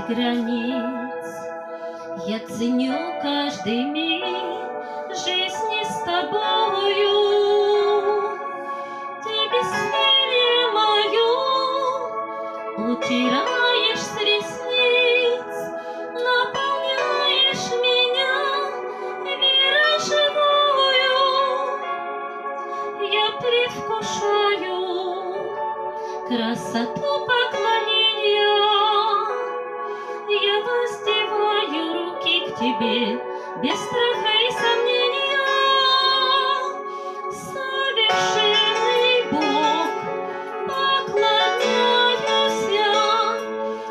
нет границ. Я ценю каждый миг жизни с тобою. Ты бессилие мою утираешь с ресниц, наполняешь меня верой живою. Я предвкушаю красоту поклонения. Я воздеваю руки к тебе без страха и сомнения. Совершенный Бог, поклоняюсь я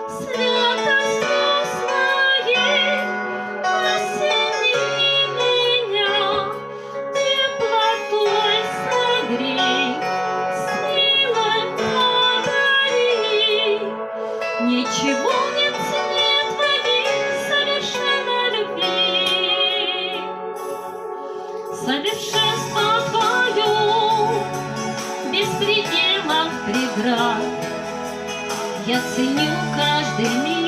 святостью своей. Осени меня теплотой согрей, силой подари. Ничего нет цене твоей совершенной любви. Совершенство твое без пределов преград. Я ценю каждый миг